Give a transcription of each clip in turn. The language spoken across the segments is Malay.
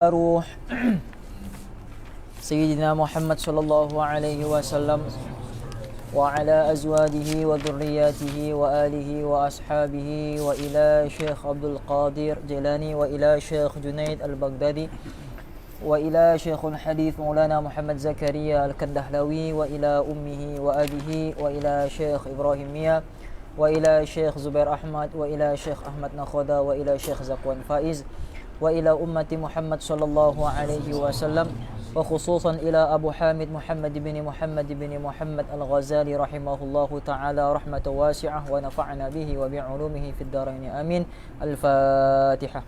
روح سيدنا محمد صلى الله عليه وسلم وعلى أزواجه وذرياته وآله وأصحابه وإلى شيخ عبد القادر جيلاني وإلى شيخ جنيد البغدادي وإلى شيخ الحديث مولانا محمد زكريا الكندهلوي وإلى أمه وأبيه وإلى شيخ إبراهيم ميا وإلى شيخ زبير أحمد وإلى شيخ أحمد نخودا وإلى شيخ زكوان فائز وإلى أمة محمد صلى الله عليه وسلم وخصوصا إلى أبو حامد محمد بن محمد الغزالي رحمه الله تعالى رحمة واسعة ونفعنا به وبعلومه في الدارين آمين. الفاتحة.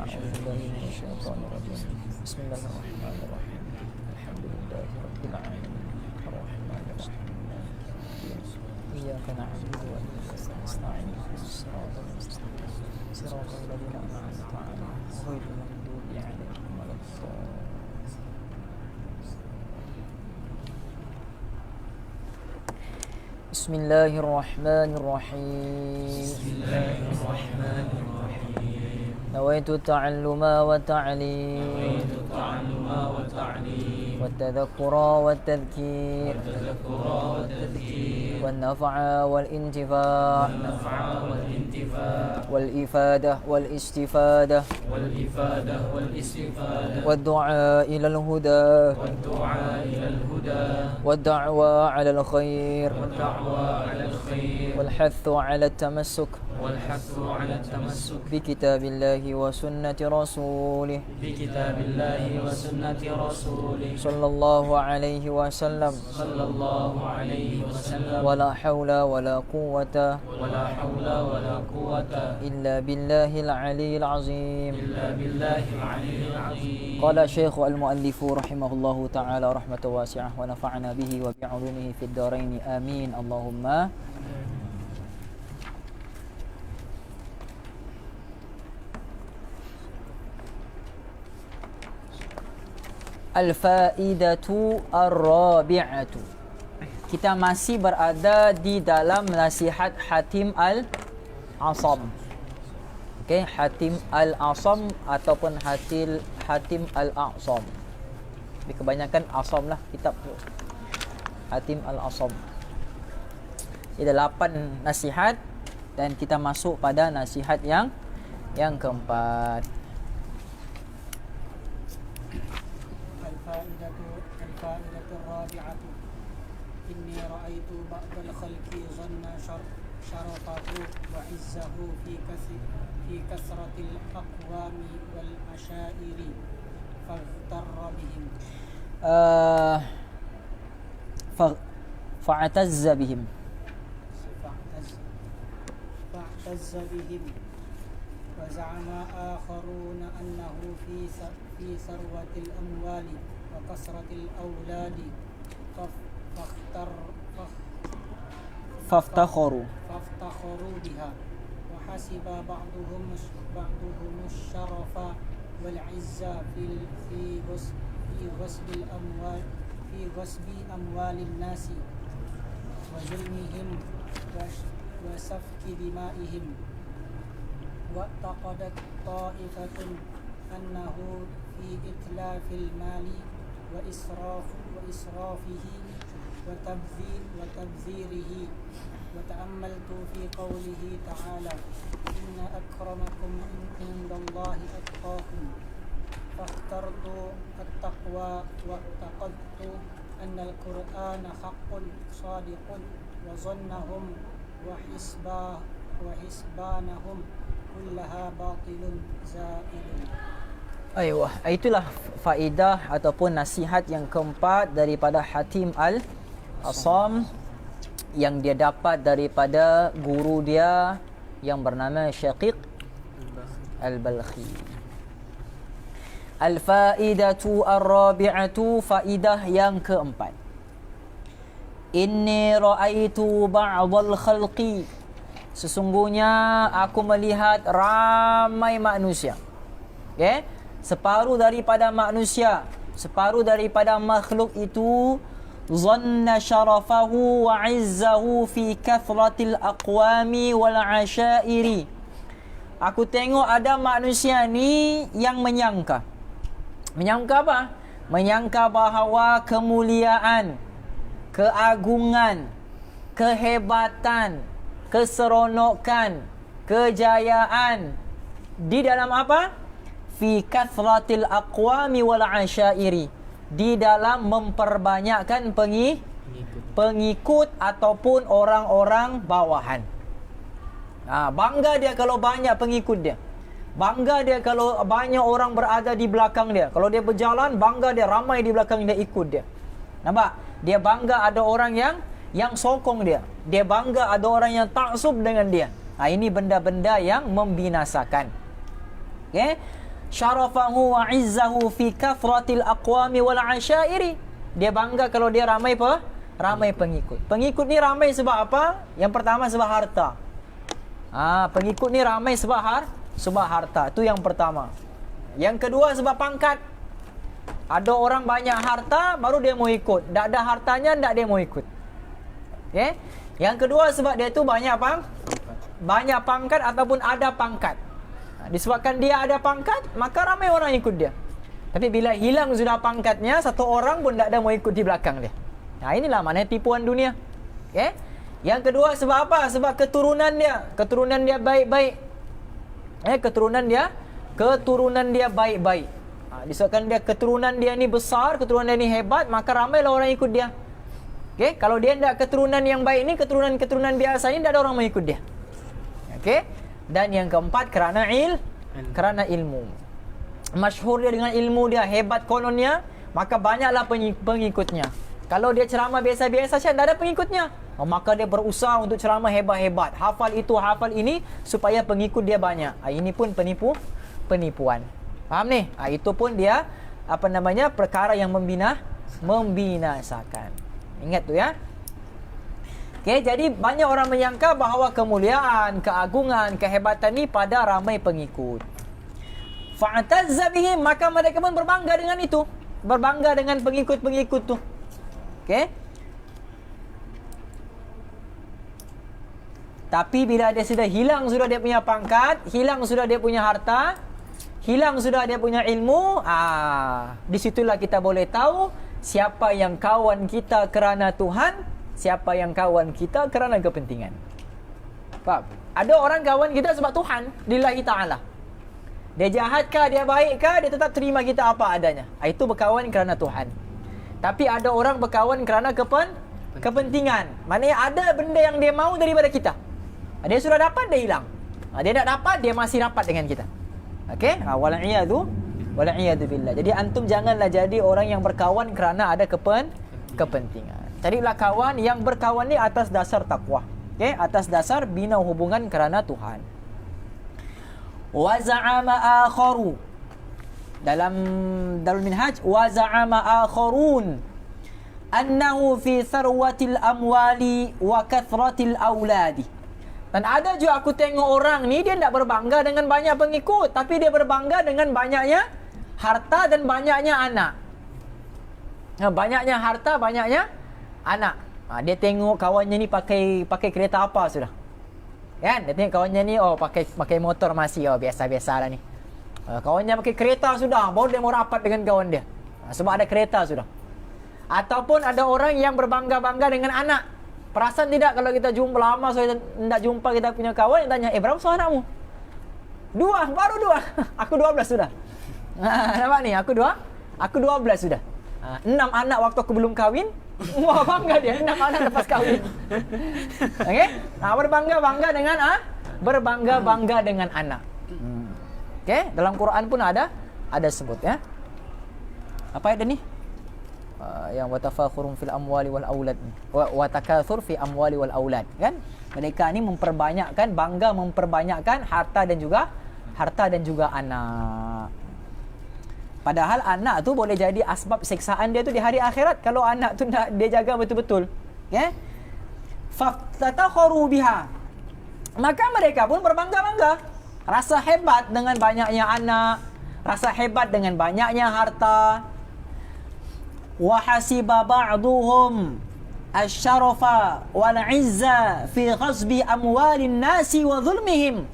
أعوذ بالله من الشيطان الرجيم. بسم الله الرحمن الرحيم. الحمد لله رب العالمين الرحمن الرحيم إياك نعبد وإياك نستعين صراط المستقيم صراط الذين أنعمت عليهم غير المغضوب عليهم ولا الضالين. بسم الله الرحمن الرحيم. نويت التعلم والتعليم والتذكر والتذكير والنفع والانتفاع والإفادة والاستفادة والدعاء إلى الهدى والدعوة على الخير والحث على التمسك بكتاب الله وسنة رسوله صلى الله عليه وسلم ولا حول ولا قوة إلا بالله العلي العظيم. قال شيخ المؤلف رحمه الله تعالى رحمة واسعة ونفعنا به وبعلومه في الدارين آمين اللهم. Al-faidatu ar-rabi'atu. Kita masih berada di dalam nasihat Hatim Al-Asam. Okey, Hatim Al-Asam ataupun Hatim Al-Asam. Kebanyakan Asam lah kitab tu. Hatim Al-Asam. Ada 8 nasihat dan kita masuk pada nasihat yang keempat. الفائدة الرابعة إني رأيت بعض الخلق ظن شرفه وعزه في كثرة الأقوام والمشاعر فاغتر بهم فاعتز بهم وزعم آخرون أنه في ثروة الأموال وكثرة الأولاد فافتخروا بها وحسب بعضهم الشرف والعزة في غصب أموال الناس وظلمهم وسفك دمائهم. واعتقدت طائفة أنه في إتلاف المال وإسرافه وتبذيره. وتأملت في قوله تعالى إن أكرمكم عند الله أتقاكم فاخترت التقوى واعتقدت أن القرآن حق صادق وظنهم وحسبانهم كلها باطل زائل. Aywa, itulah faedah ataupun nasihat yang keempat daripada Hatim Al-Asam yang dia dapat daripada guru dia yang bernama Syaqiq Al-Balkhi. Al-faidatu ar-rabi'atu, faedah yang keempat. Inni ra'aitu ba'dal khalqi, sesungguhnya aku melihat ramai manusia. Okey, separuh daripada manusia, separuh daripada makhluk itu zanna syarafahu wa izzahu fi kathratil aqwami wal ashairi, aku tengok ada manusia ni yang menyangka. Menyangka apa? Menyangka bahawa kemuliaan, keagungan, kehebatan, keseronokan, kejayaan di dalam apa? Fi kathratil aqwami wal asyairi, di dalam memperbanyakkan pengikut ataupun orang-orang bawahan. Bangga dia kalau banyak pengikut dia. Bangga dia kalau banyak orang berada di belakang dia. Kalau dia berjalan, bangga dia ramai di belakang dia ikut dia. Nampak? Dia bangga ada orang yang sokong dia. Dia bangga ada orang yang taksub dengan dia. Ini benda-benda yang membinasakan. Okay? Syarafahu wa izzahu fi kathratil aqwami wal asyairi. Dia bangga kalau dia ramai pengikut. Pengikut ni ramai sebab apa? Yang pertama sebab harta. Pengikut ni ramai sebab harta. Itu yang pertama. Yang kedua sebab pangkat. Ada orang banyak harta baru dia mau ikut. Tak ada hartanya tak dia mau ikut. Okay? Yang kedua sebab dia tu banyak pangkat ataupun ada pangkat. Disebabkan dia ada pangkat, maka ramai orang ikut dia. Tapi bila hilang sudah pangkatnya, satu orang pun tak ada mau ikut di belakang dia. Inilah maknanya tipuan dunia. Okay? Yang kedua sebab apa? Sebab keturunan dia. Keturunan dia baik-baik. Keturunan dia baik-baik. Disebabkan dia keturunan dia ni besar, keturunan dia ni hebat, maka ramailah orang ikut dia. Okay? Kalau dia tidak keturunan yang baik ni, keturunan biasa ni, tak ada orang mengikut dia. Okay? Dan yang keempat kerana ilmu. Masyhur dia dengan ilmu dia, hebat kononnya, maka banyaklah pengikutnya. Kalau dia ceramah biasa-biasa saja, tak ada pengikutnya. Maka dia berusaha untuk ceramah hebat-hebat. Hafal itu, hafal ini, supaya pengikut dia banyak. Ini pun penipuan. Faham ni? Itu pun dia, perkara yang membinasakan. Ingat tu ya. Okay, jadi banyak orang menyangka bahawa kemuliaan, keagungan, kehebatan ni pada ramai pengikut. Fa'tazza bihim, maka mereka pun berbangga dengan itu. Berbangga dengan pengikut-pengikut tu. Okay? Tapi bila dia sudah hilang sudah dia punya pangkat, hilang sudah dia punya harta, hilang sudah dia punya ilmu, disitulah kita boleh tahu siapa yang kawan kita kerana Tuhan, siapa yang kawan kita kerana kepentingan. Faham? Ada orang kawan kita sebab Tuhan, lillahi ta'ala. Dia jahatkah, dia baikkah, dia tetap terima kita apa adanya. Itu berkawan kerana Tuhan. Tapi ada orang berkawan kerana kepentingan. Maknanya ada benda yang dia mahu daripada kita. Dia sudah dapat, dia hilang. Dia tak dapat, dia masih rapat dengan kita. Okey? Wal'iyadu billah. Jadi antum janganlah jadi orang yang berkawan kerana ada kepentingan. Carilah kawan yang berkawan ni atas dasar takwa. Okey? Atas dasar bina hubungan kerana Tuhan. Wa za'ama akharu. Dalam Darul Minhaj, wa za'ama akharun annahu fi tharwatil amwali wa kathratil auladi. Dan ada juga aku tengok orang ni, dia tak berbangga dengan banyak pengikut, tapi dia berbangga dengan banyaknya harta dan banyaknya anak. Banyaknya harta, banyaknya anak. Dia tengok kawannya ni pakai kereta apa sudah. Kan? Dia tengok kawannya ni pakai motor masih biasa-biasa lah ni. Kawannya pakai kereta sudah, baru dia mau rapat dengan kawan dia. Sebab ada kereta sudah. Ataupun ada orang yang berbangga-bangga dengan anak. Perasan tidak kalau kita jumpa lama, saya tak jumpa kita punya kawan, yang tanya, berapa soal anakmu? 2, baru 2. Aku 12 sudah. Nampak ni, aku 12 sudah. 6 anak waktu aku belum kahwin. Wah, bangga dia, 6 anak lepas kahwin. Okey? Berbangga-bangga dengan anak. Okey, dalam Quran pun ada sebut ya. Apa ayat ni? Yang watafakhurun fil amwali wal aulad, wa takatsur fi amwali wal aulad, kan? Mereka ni bangga memperbanyakkan harta dan juga anak. Padahal anak tu boleh jadi asbab siksaan dia tu di hari akhirat kalau anak tu nak dia jaga betul-betul. Ya? Fatatakharu biha. Maka mereka pun berbangga-bangga. Rasa hebat dengan banyaknya anak, rasa hebat dengan banyaknya harta. Wa hasiba ba'duhum asy-syarafa wal 'izza fi ghasbi amwalin nasi wa zulmihim.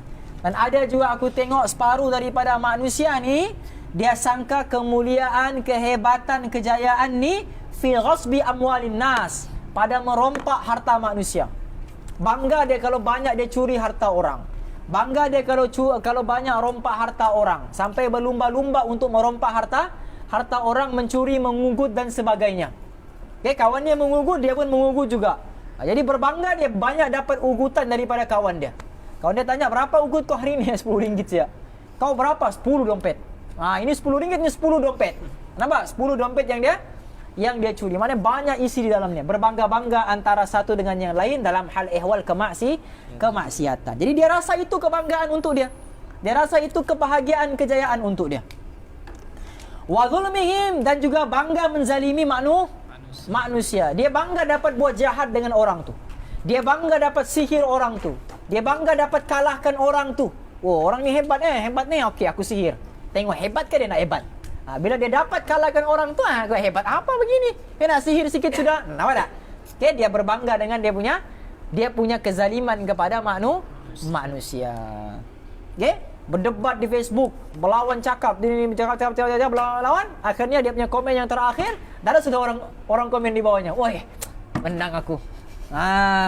Dan ada juga aku tengok separuh daripada manusia ni, dia sangka kemuliaan, kehebatan, kejayaan ni fi ghasbi amwalin nas, pada merompak harta manusia. Bangga dia kalau banyak dia curi harta orang. Bangga dia kalau banyak rompak harta orang, sampai berlumba-lumba untuk merompak harta orang, mencuri, mengugut dan sebagainya. Okay, kawan dia mengugut, dia pun mengugut juga. Jadi berbangga dia banyak dapat ugutan daripada kawan dia. Kawan dia tanya, berapa ugut kau hari ni? 10 ringgit saja. Kau berapa? 10 dompet. Ini 10 ringgit, ni 10 dompet. Nampak? 10 dompet yang dia curi. Maknanya banyak isi di dalamnya. Berbangga-bangga antara satu dengan yang lain dalam hal ihwal kemaksiatan. Jadi dia rasa itu kebanggaan untuk dia. Dia rasa itu kebahagiaan, kejayaan untuk dia. Wa zulmihim, dan juga bangga menzalimi manusia. Dia bangga dapat buat jahat dengan orang tu. Dia bangga dapat sihir orang tu. Dia bangga dapat kalahkan orang tu. Oh, orang ni hebat ni. Okey, aku sihir. Tengok hebat ke dia nak hebat. Bila dia dapat kalahkan orang tu, aku hebat apa begini? Dia nak sihir sikit sudah. Nampak tak? Okay, dia berbangga dengan dia punya kezaliman kepada manusia. Okay? Berdebat di Facebook, berlawan cakap, cakap, berlawan. Akhirnya dia punya komen yang terakhir, dah sudah orang komen di bawahnya. Woi, menang aku.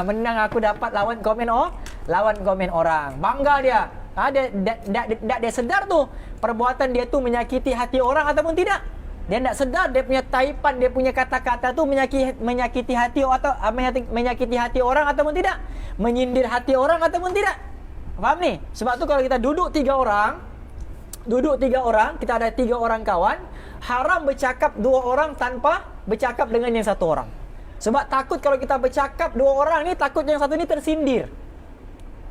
Menang aku dapat lawan komen orang. Bangga dia. Dia sedar tu perbuatan dia tu menyakiti hati orang ataupun tidak. Dia tak sedar dia punya taipan, dia punya kata-kata tu menyakiti hati atau menyakiti hati orang ataupun tidak, menyindir hati orang ataupun tidak. Faham ni? Sebab tu kalau kita duduk tiga orang, kita ada 3 orang kawan, haram bercakap 2 orang tanpa bercakap dengan yang satu orang. Sebab takut kalau kita bercakap 2 orang ni, takut yang satu ni tersindir.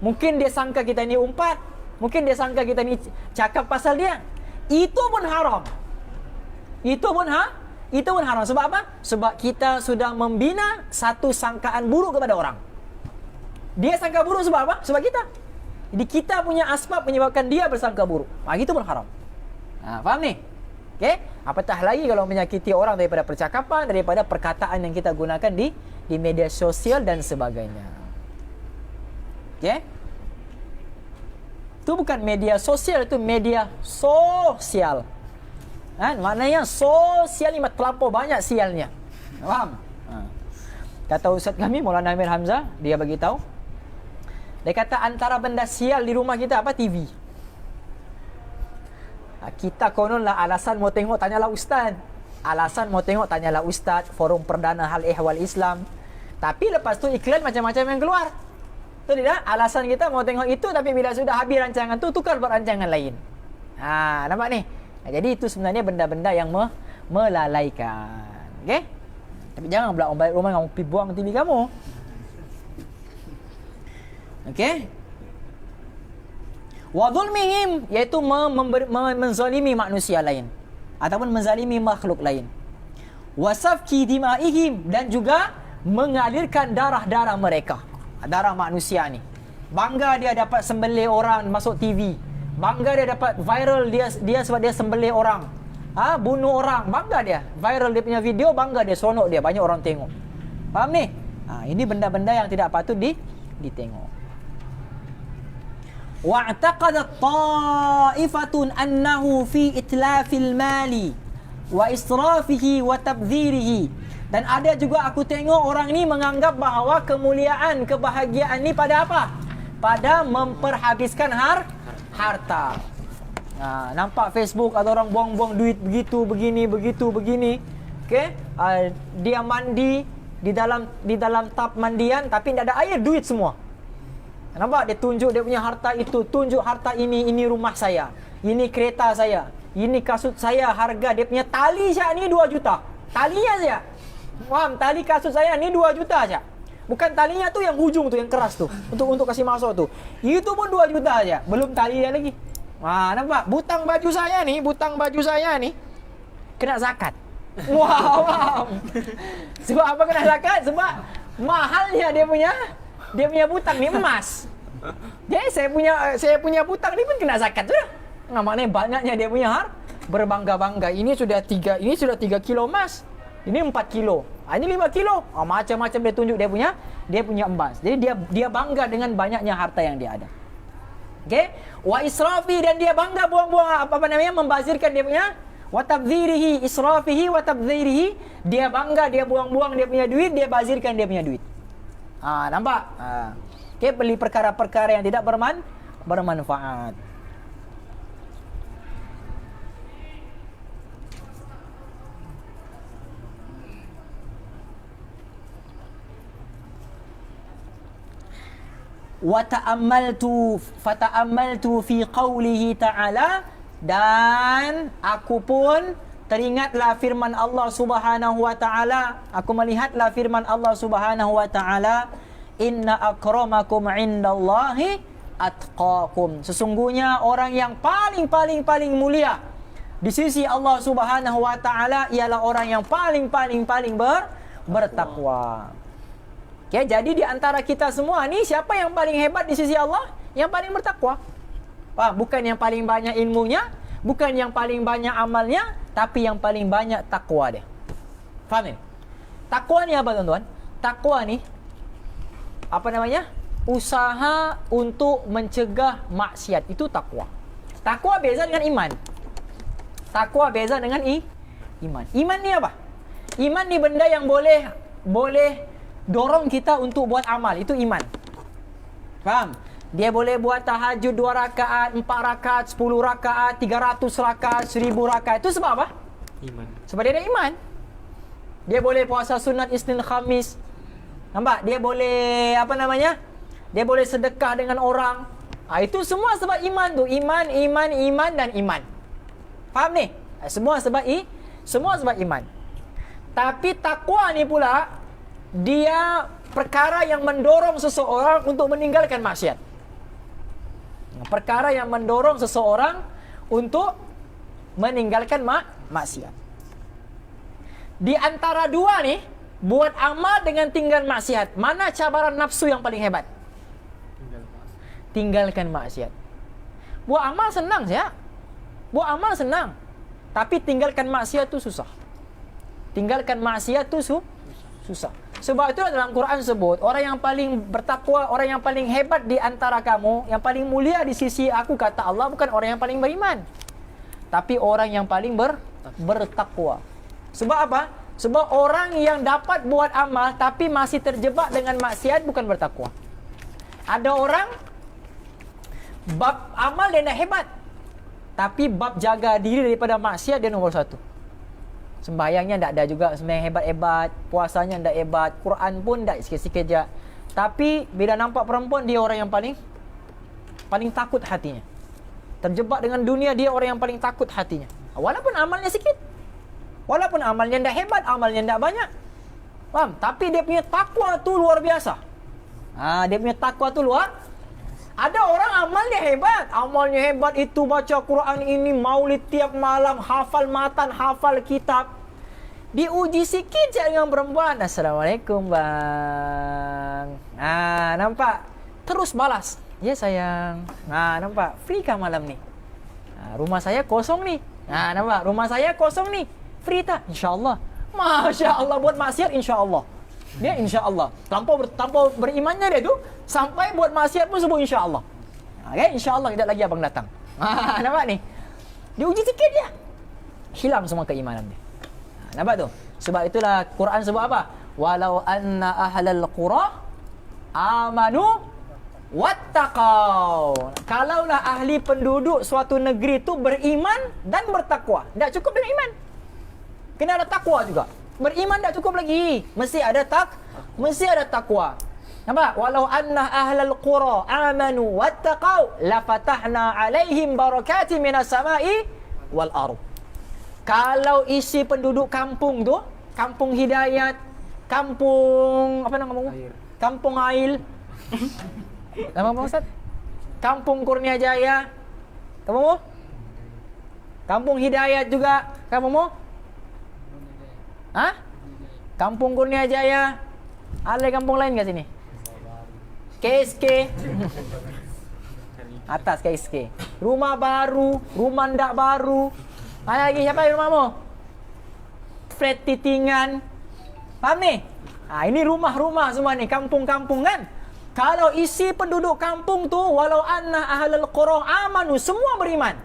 Mungkin dia sangka kita ni umpat, mungkin dia sangka kita ni cakap pasal dia. Itu pun haram. Itu pun haram. Sebab apa? Sebab kita sudah membina satu sangkaan buruk kepada orang. Dia sangka buruk sebab apa? Sebab kita. Jadi kita punya asbab menyebabkan dia bersangka buruk. Itu pun haram. Faham ni? Okay? Apatah lagi kalau menyakiti orang daripada percakapan, daripada perkataan yang kita gunakan di media sosial dan sebagainya. Okay? Itu bukan media sosial, itu media sosial. Maknanya sosial ni terlampau banyak sialnya. Faham? Kata Ustaz kami Maulana Amir Hamzah, dia bagi tahu. Dia kata antara benda sial di rumah kita apa? TV. Kita kononlah alasan mau tengok tanyalah ustaz. Forum perdana hal ehwal Islam. Tapi lepas tu iklan macam-macam yang keluar. Betul tidak? Alasan kita mau tengok itu, tapi bila sudah habis rancangan tu, tukar buat rancangan lain. Nampak ni? Jadi itu sebenarnya benda-benda yang melalaikan. Okey? Tapi jangan pula orang balik rumah kamu pergi buang TV kamu. Okey? Wa zulmihim, iaitu menzalimi manusia lain ataupun menzalimi makhluk lain. Wa safki dimaihim, dan juga mengalirkan darah-darah mereka. Darah manusia ni. Bangga dia dapat sembelih orang masuk TV. Bangga dia dapat viral dia sebab dia sembelih orang. Bunuh orang, bangga dia. Viral dia punya video, bangga dia, seronok dia, banyak orang tengok. Faham ni? Ini benda-benda yang tidak patut ditengok. Wa'taqadat ta'ifatun annahu fi itlafil mali wa israfihi wa tabdhirihi. Dan ada juga aku tengok orang ni menganggap bahawa kemuliaan, kebahagiaan ni pada apa? Pada memperhabiskan harta. Nampak Facebook ada orang buang-buang duit begitu begini. Okey? Dia mandi di dalam tap mandian tapi tidak ada air, duit semua. Nampak? Dia tunjuk dia punya harta itu, tunjuk harta ini rumah saya, ini kereta saya, ini kasut saya, harga dia punya tali saja ni 2 juta. Talinya saja. Faham? Tali kasut saya ni 2 juta saja. Bukan talinya tu yang hujung tu, yang keras tu, untuk kasih masuk tu. Itu pun 2 juta saja. Belum tali dia lagi. Nampak? Butang baju saya ni kena zakat. Wow. Sebab apa kena zakat? Sebab mahalnya dia punya butang ni emas. Jadi saya punya butang ni pun kena zakat sudah. Maknanya banyaknya dia punya berbangga-bangga. Ini sudah 3 kilo emas. Ini 4 kilo. Ini 5 kilo. Macam-macam dia tunjuk dia punya emas. Jadi dia bangga dengan banyaknya harta yang dia ada. Okey? Wa israfi, dan dia bangga buang-buang apa namanya, membazirkan dia punya, wa tabdzirihi, israfihi wa tabdzirihi, dia bangga dia buang-buang dia punya duit, dia bazirkan dia punya duit. Nampak? Okey, beli perkara-perkara yang tidak bermanfaat. Wa fata'ammaltu fi qawlihi ta'ala, dan aku pun teringatlah firman Allah Subhanahu wa taala, aku melihatlah firman Allah Subhanahu wa taala, inna akramakum indallahi atqakum, sesungguhnya orang yang paling mulia di sisi Allah Subhanahu wa taala ialah orang yang paling bertakwa. Okay, jadi di antara kita semua ni, siapa yang paling hebat di sisi Allah? Yang paling bertakwa. Bukan yang paling banyak ilmunya, bukan yang paling banyak amalnya, tapi yang paling banyak takwa dia. Faham ni? Takwa ni apa, tuan-tuan? Takwa ni apa namanya? Usaha untuk mencegah maksiat. Itu takwa. Takwa beza dengan iman. Takwa beza dengan iman. Iman ni apa? Iman ni benda yang boleh dorong kita untuk buat amal. Itu iman. Faham? Dia boleh buat tahajud 2 rakaat, 4 rakaat, 10 rakaat, 300 rakaat, 1000 rakaat. Itu sebab apa? Iman. Sebab dia ada iman. Dia boleh puasa sunat Isnin Khamis. Nampak? Dia boleh apa namanya? Dia boleh sedekah dengan orang. Itu semua sebab iman tu. Iman dan iman. Faham ni? Semua sebab iman. Tapi takwa ni pula, dia perkara yang mendorong seseorang untuk meninggalkan maksiat. Perkara yang mendorong seseorang untuk meninggalkan maksiat. Di antara dua ni, buat amal dengan tinggal maksiat, mana cabaran nafsu yang paling hebat? Tinggalkan maksiat. Buat amal senang saja. Buat amal senang. Tapi tinggalkan maksiat tu susah. Tinggalkan maksiat tu susah. Sebab itu dalam Quran sebut, orang yang paling bertakwa, orang yang paling hebat di antara kamu, yang paling mulia di sisi aku, kata Allah, bukan orang yang paling beriman, tapi orang yang paling bertakwa. Sebab apa? Sebab orang yang dapat buat amal tapi masih terjebak dengan maksiat bukan bertakwa. Ada orang bab amal dia nak hebat, tapi bab jaga diri daripada maksiat dia nombor 1. Sembahyangnya tak ada juga sembahyang hebat-hebat, puasanya tak hebat, Quran pun tak sikit-sikit je. Tapi bila nampak perempuan, dia orang yang paling takut hatinya. Terjebak dengan dunia, dia orang yang paling takut hatinya. Walaupun amalnya sikit, walaupun amalnya tak hebat, amalnya tak banyak. Faham? Tapi dia punya takwa tu luar biasa. Dia punya takwa tu luar. Ada orang amalnya hebat itu baca Quran ini, maulid tiap malam, hafal matan, hafal kitab. Diuji sikit je dengan perempuan, Assalamualaikum bang. Nampak? Terus balas, ya sayang. Nampak? Free kah malam ni? Rumah saya kosong ni. Nampak? Rumah saya kosong ni. Free tak? InsyaAllah. Masya Allah, buat maksiat insyaAllah. Dia insyaAllah. Tanpa berimannya dia tu, sampai buat maksiat pun sebut insyaAllah. Okay? InsyaAllah tidak lagi abang datang. Nampak ni? Dia uji sikit je, hilang semua keimanan dia. Nampak tu? Sebab itulah Quran sebut apa? Walau anna ahlal qura amanu wattaqau. Kalaulah ahli penduduk suatu negeri tu beriman dan bertakwa. Tak cukup dengan iman, kena ada takwa juga. Beriman tak cukup lagi, mesti ada takwa. Nampak? Walau anna ahlal qura amanu wattaqau la fatahna alaihim barakatin minas samai wal ardh. Kalau isi penduduk kampung tu, kampung hidayat, kampung apa nama kamu? Kampung Ail. Nama apa Ustaz? Kampung Kurnia Jaya. Kamu? Kampung Hidayat juga. Kamu? Kampung Kurnia Jaya. Ada kampung lain kat sini? KSK. Atas KSK. Rumah baru, rumah ndak baru. Ada lagi siapa di rumahmu? Flat titingan. Faham ni? Ini rumah-rumah semua ni, kampung-kampung kan? Kalau isi penduduk kampung tu, walau anna ahlul qura amanu, semua beriman.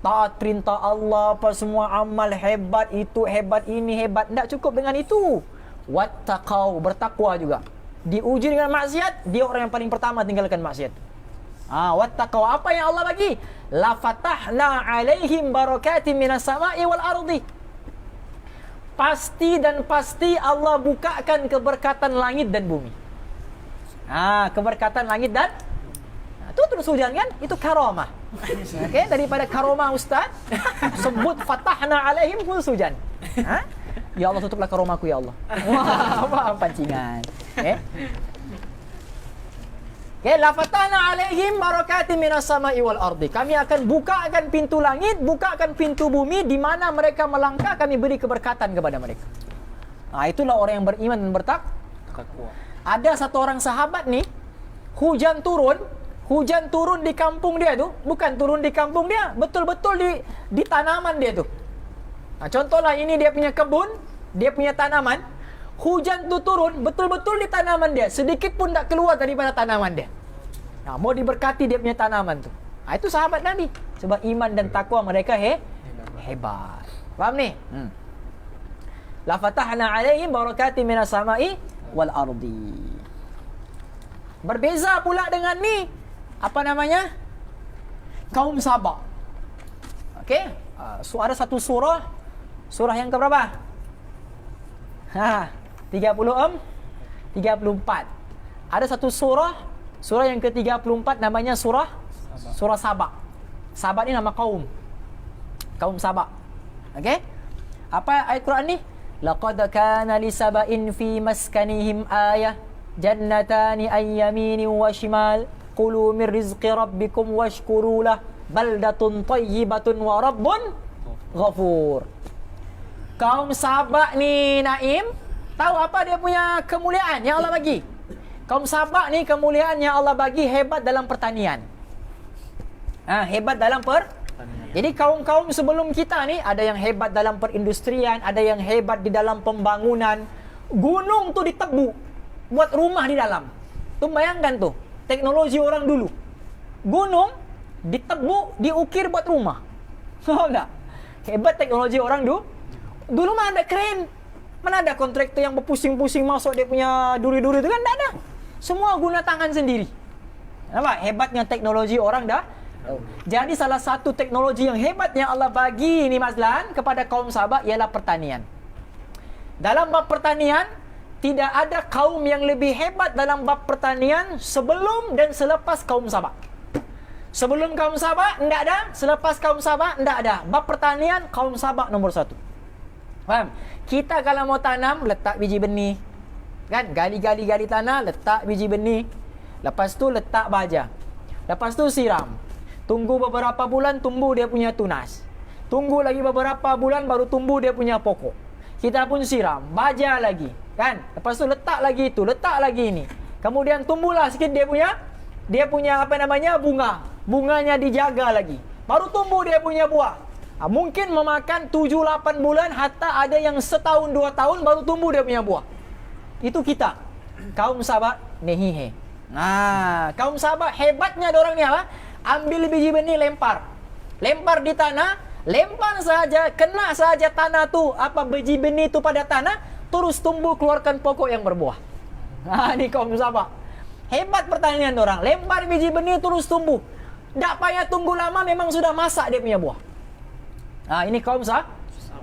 Taat perintah Allah, apa semua amal hebat, itu hebat, ini hebat. Tak cukup dengan itu. Wattaqau, bertakwa juga. Diuji dengan maksiat, dia orang yang paling pertama tinggalkan maksiat. Wattaqau, apa yang Allah bagi? La fatahna alaihim barakatim minas sama'i wal ardi. Pasti dan pasti Allah bukakan keberkatan langit dan bumi. Keberkatan langit dan itu terus hujan kan? Itu karamah. Okey, daripada karamah ustaz sebut fatahna alaihim terus hujan. Ya Allah, tutuplah karamahku ya Allah. Wah, pancingan. Okay, la fatahna alaihim barakatim minas sama'i wal ardi. Kami akan bukakan pintu langit, bukakan pintu bumi, di mana mereka melangkah kami beri keberkatan kepada mereka. Itulah orang yang beriman dan bertakwa. Ada satu orang sahabat nih, hujan turun di kampung dia tu, bukan turun di kampung dia, betul-betul di tanaman dia tu. Contohlah ini dia punya kebun, dia punya tanaman, hujan tu turun betul-betul di tanaman dia, sedikit pun tak keluar daripada tanaman dia. Mau diberkati dia punya tanaman tu. Itu sahabat Nabi, sebab iman dan takwa mereka hebat. Faham ni? La fatahna alaihim barakatim minas sama'i wal ardi. Berbeza pula dengan ni, apa namanya? Kaum Sabah. Okey, ada satu surah yang keberapa? 34. Ada satu surah yang ke-34 namanya surah Sabah. Sabah ni nama kaum Sabah. Okey? Apa ayat Quran ni? Laqad kana li saba'in fi maskanihim ayah jannatani an yaminin wa shimal kulu min rizqi rabbikum washkuru lah baldatun tayyibatun wa rabbun ghafur. Kaum Sabah ni Naim, tahu apa dia punya kemuliaan yang Allah bagi? Kaum Sabah ni kemuliaan yang Allah bagi hebat dalam pertanian. Hebat dalam Jadi kaum-kaum sebelum kita ni ada yang hebat dalam perindustrian, ada yang hebat di dalam pembangunan. Gunung tu ditebuk buat rumah di dalam. Tu bayangkan tu, teknologi orang dulu. Gunung ditebuk, diukir buat rumah. Tahu tak? Hebat teknologi orang dulu. Dulu mana ada kren? Mana ada kontraktor yang berpusing-pusing masuk dia punya duri-duri tu kan? Tak ada. Semua guna tangan sendiri. Nampak? Hebatnya teknologi orang dah. Jadi salah satu teknologi yang hebat yang Allah bagi ni Mas Lan kepada kaum Sabah ialah pertanian. Dalam bab pertanian, tidak ada kaum yang lebih hebat dalam bab pertanian sebelum dan selepas kaum Sabah. Sebelum kaum Sabah tidak ada, selepas kaum Sabah tidak ada. Bab pertanian kaum Sabah nombor 1. Faham? Kita kalau mau tanam, letak biji benih. Kan? Gali tanah, letak biji benih. Lepas tu letak baja. Lepas tu siram. Tunggu beberapa bulan tumbuh dia punya tunas. Tunggu lagi beberapa bulan baru tumbuh dia punya pokok. Kita pun siram, baja lagi, kan? Lepas tu letak lagi itu, letak lagi ini. Kemudian tumbuhlah sikit dia punya apa namanya? Bunga. Bunganya dijaga lagi. Baru tumbuh dia punya buah. Mungkin memakan 7-8 bulan, hatta ada yang setahun 2 tahun baru tumbuh dia punya buah. Itu kita. Kaum Sabah nehihe. Kaum Sabah hebatnya dorang ni apa? Ambil biji benih, lempar di tanah, lempar saja, kena saja tanah tu, apa biji benih tu pada tanah, terus tumbuh keluarkan pokok yang berbuah. Ni kaum Sabah. Hebat pertanian orang. Lempar biji benih terus tumbuh. Tak payah tunggu lama, memang sudah masak dia punya buah. Ini kaum Sabah.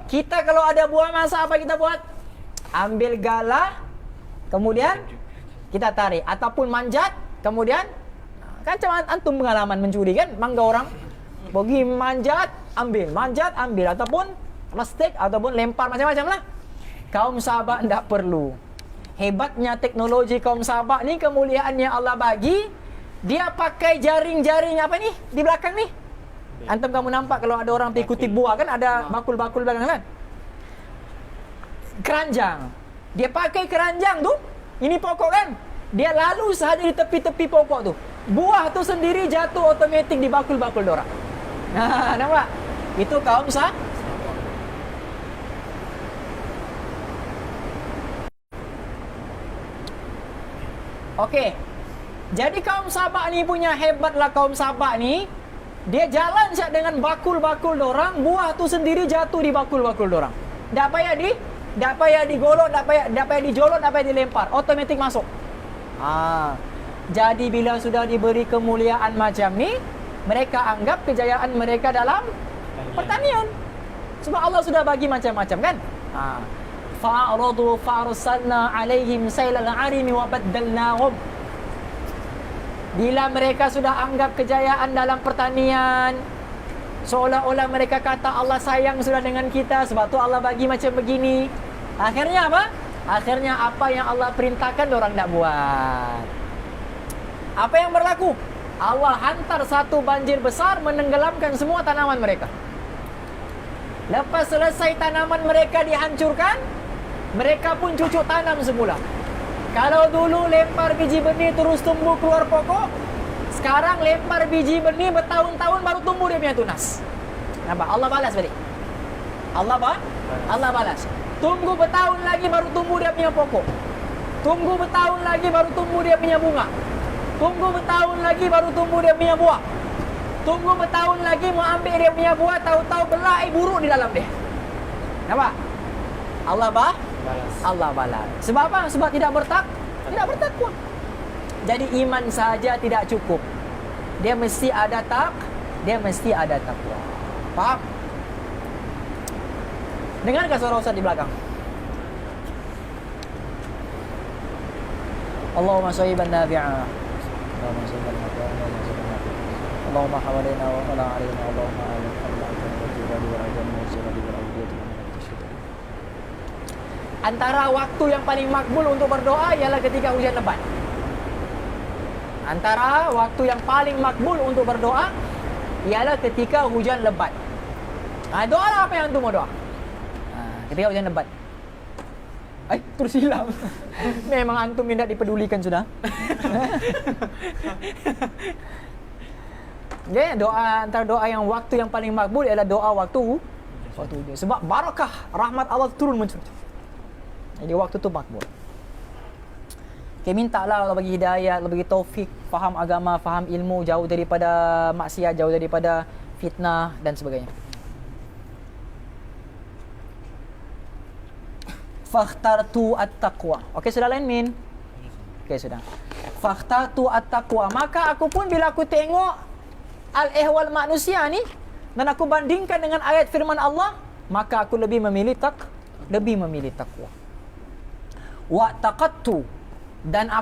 Kita kalau ada buah masak, apa kita buat? Ambil galah, kemudian kita tarik, ataupun manjat, kemudian kan macam antum pengalaman mencuri kan, mangga orang pergi manjat ambil, ataupun plastik, ataupun lempar macam-macam lah. Kaum Sabah tidak perlu. Hebatnya teknologi kaum Sabah ni, kemuliaan yang Allah bagi, dia pakai jaring-jaring apa ni di belakang ni. Antum kamu nampak kalau ada orang pergi kutip buah kan, ada bakul-bakul belakang kan, keranjang. Dia pakai keranjang tu, ini pokok kan, dia lalu sahaja di tepi-tepi pokok tu, buah tu sendiri jatuh otomatik di bakul-bakul dorang. Nampak? Itu kaum Sabah. Okey. Jadi kaum Sabak ni punya hebatlah kaum Sabak ni. Dia jalan siap dengan bakul-bakul dorang, buah tu sendiri jatuh di bakul-bakul dorang. Tak payah digolok, tak payah dijolok, tak payah dilempar, automatik masuk. Jadi bila sudah diberi kemuliaan macam ni, mereka anggap kejayaan mereka dalam pertanian. Sebab Allah sudah bagi macam-macam kan? Fa'aradu fa'arsalna alaihim sailal arimi wa baddalnahum. Bila mereka sudah anggap kejayaan dalam pertanian, seolah-olah mereka kata Allah sayang sudah dengan kita, sebab tu Allah bagi macam begini. Akhirnya apa? Akhirnya apa yang Allah perintahkan orang tak buat. Apa yang berlaku? Allah hantar satu banjir besar menenggelamkan semua tanaman mereka. Lepas selesai tanaman mereka dihancurkan, mereka pun cucuk tanam semula. Kalau dulu lempar biji benih terus tumbuh keluar pokok, sekarang lempar biji benih bertahun-tahun baru tumbuh dia punya tunas. Nampak? Allah balas balik. Allah balas. Tunggu bertahun lagi baru tumbuh dia punya pokok. Tunggu bertahun lagi baru tumbuh dia punya bunga. Tunggu bertahun lagi baru tumbuh dia punya buah. Tunggu bertahun lagi mau ambil dia punya buah, tahu-tahu belai buruk di dalam dia. Nampak? Allah balas. Sebab apa? Sebab tidak bertakwa. Jadi iman saja tidak cukup. Dia mesti ada takwa. Faham? Dengarkah suara Ustaz di belakang? Allahumma shayyiban nafi'a. Allahumma shayyiban nafi'a. Allahumma hawalaina wa qala alaina. Allahumma amin. Antara waktu yang paling makbul untuk berdoa ialah ketika hujan lebat. Antara waktu yang paling makbul untuk berdoa ialah ketika hujan lebat. Doa lah apa yang antum mau doa. Ketika hujan lebat. Terus hilang. Memang antum tidak dipedulikan sudah. Okay, doa antara doa yang waktu yang paling makbul ialah doa waktu hujan. Sebab barakah rahmat Allah turun mencurah. Jadi waktu tu makbul. Okay, mintalah Allah bagi hidayah, Allah bagi taufik, faham agama, faham ilmu, jauh daripada maksiat, jauh daripada fitnah dan sebagainya. Fakhtartu at-taqwa. Okey, sudah lain min? Okey, sudah. Fakhtartu at-taqwa. Maka aku pun bila aku tengok al-ihwal manusia ni dan aku bandingkan dengan ayat firman Allah, maka aku lebih memilih takwa. Wa taqattu, dan aku